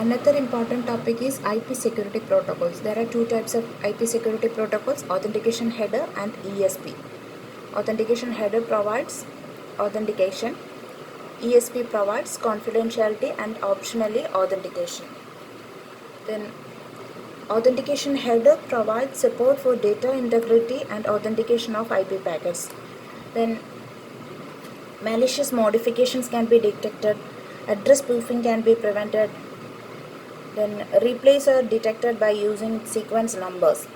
Another important topic is IP security protocols. There are two types of IP security protocols: authentication header and ESP. Authentication header provides authentication. ESP provides confidentiality and optionally authentication. Then authentication header provides support for data integrity and authentication of IP packets. Then malicious modifications can be detected, address spoofing can be prevented, then replays are detected by using sequence numbers.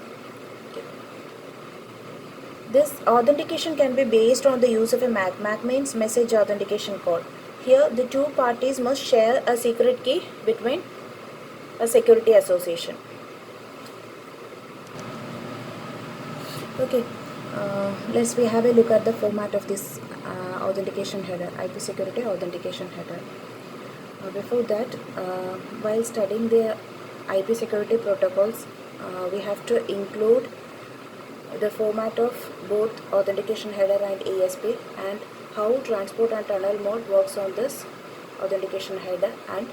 This authentication can be based on the use of a MAC. MAC means message authentication code. Here the two parties must share a secret key between a security association. Okay, let's we have a look at the format of this authentication header, IP security authentication header. Before that, while studying the IP security protocols, we have to include the format of both authentication header and ESP, and how transport and tunnel mode works on this authentication header and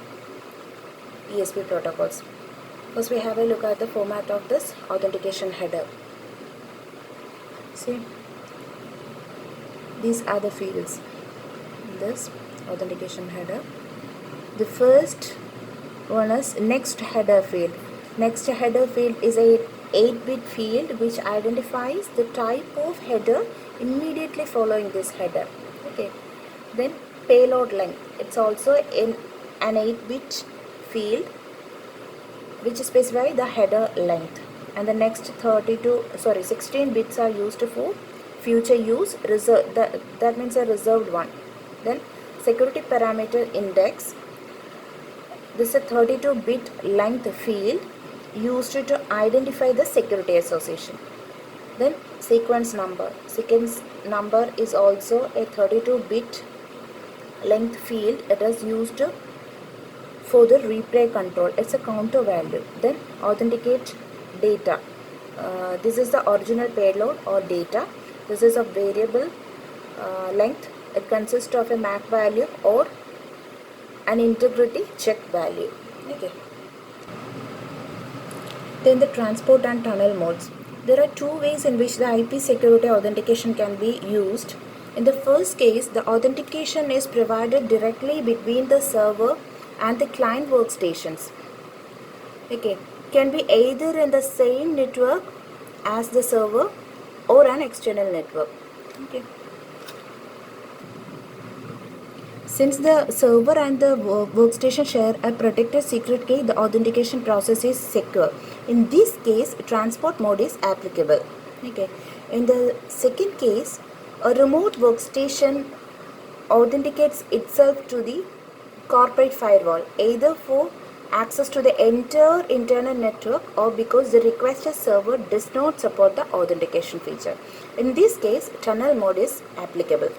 ESP protocols. First, we have a look at the format of this authentication header. See, these are the fields in this authentication header. The first one is next header field. Next header field is a 8-bit field which identifies the type of header immediately following this header. Okay. Then payload length. It's also in an 8-bit field which specifies the header length. And the next 16 bits are used for future use. That means a reserved one. Then security parameter index. This is a 32-bit length field used to identify the security association. Then sequence number. Sequence number is also a 32-bit length field. It is used for the replay control. It's a counter value. Then authenticate data. This is the original payload or data. This is a variable length. It consists of a MAC value or an integrity check value. Okay. Then the transport and tunnel modes. There are two ways in which the IP security authentication can be used. In the first case, the authentication is provided directly between the server and the client workstations. Okay, can be either in the same network as the server or an external network. Okay. Since the server and the workstation share a protected secret key, the authentication process is secure. In this case, transport mode is applicable. Okay. In the second case, a remote workstation authenticates itself to the corporate firewall, either for access to the entire internal network or because the requested server does not support the authentication feature. In this case, tunnel mode is applicable.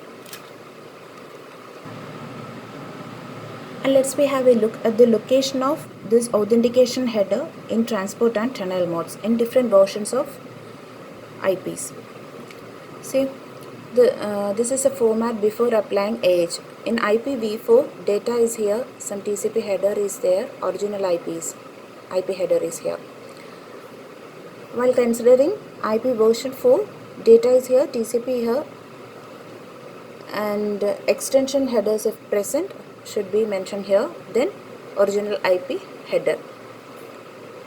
And let's have a look at the location of this authentication header in transport and tunnel modes in different versions of IPs. See, this is a format before applying AH. In IPv4, data is here, some TCP header is there, original IP header is here. While considering IP version 4, data is here, TCP here, and extension headers if present should be mentioned here, then original IP header.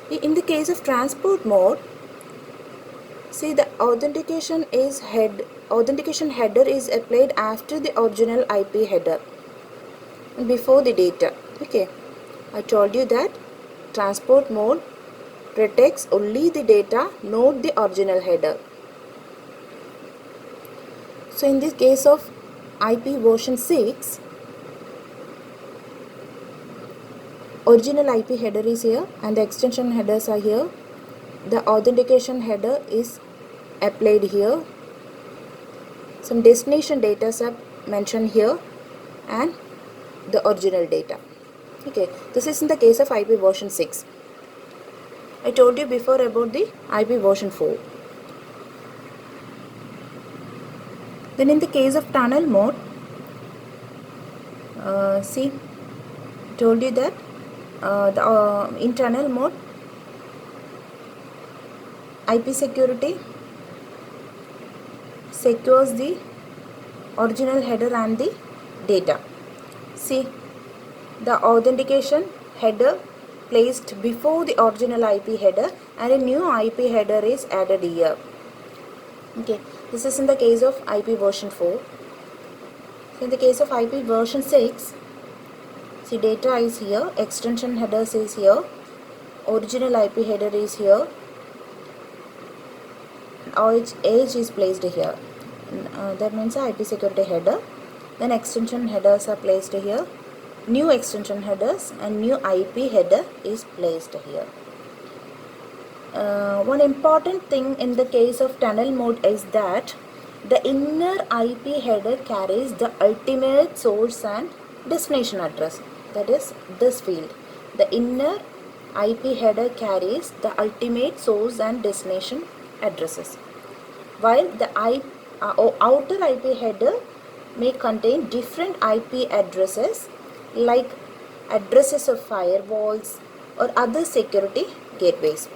In the case of transport mode, see, the authentication header is applied after the original IP header and before the data. Okay, I told you that transport mode protects only the data, not the original header. So in this case of IP version 6, original IP header is here and the extension headers are here. The authentication header is applied here. Some destination data are mentioned here and the original data. Okay, this is in the case of IP version 6. I told you before about the IP version 4. Then in the case of tunnel mode, see, told you that in tunnel mode, IP security secures the original header and the data. See, the authentication header placed before the original IP header and a new IP header is added here. Okay, this is in the case of IP version 4. So in the case of IP version 6, see, data is here, extension headers is here, original IP header is here, edge is placed here. That means IP security header. Then extension headers are placed here. New extension headers and new IP header is placed here. One important thing in the case of tunnel mode is that the inner IP header carries the ultimate source and destination address. That is this field. The inner IP header carries the ultimate source and destination addresses, while the outer IP header may contain different IP addresses like addresses of firewalls or other security gateways.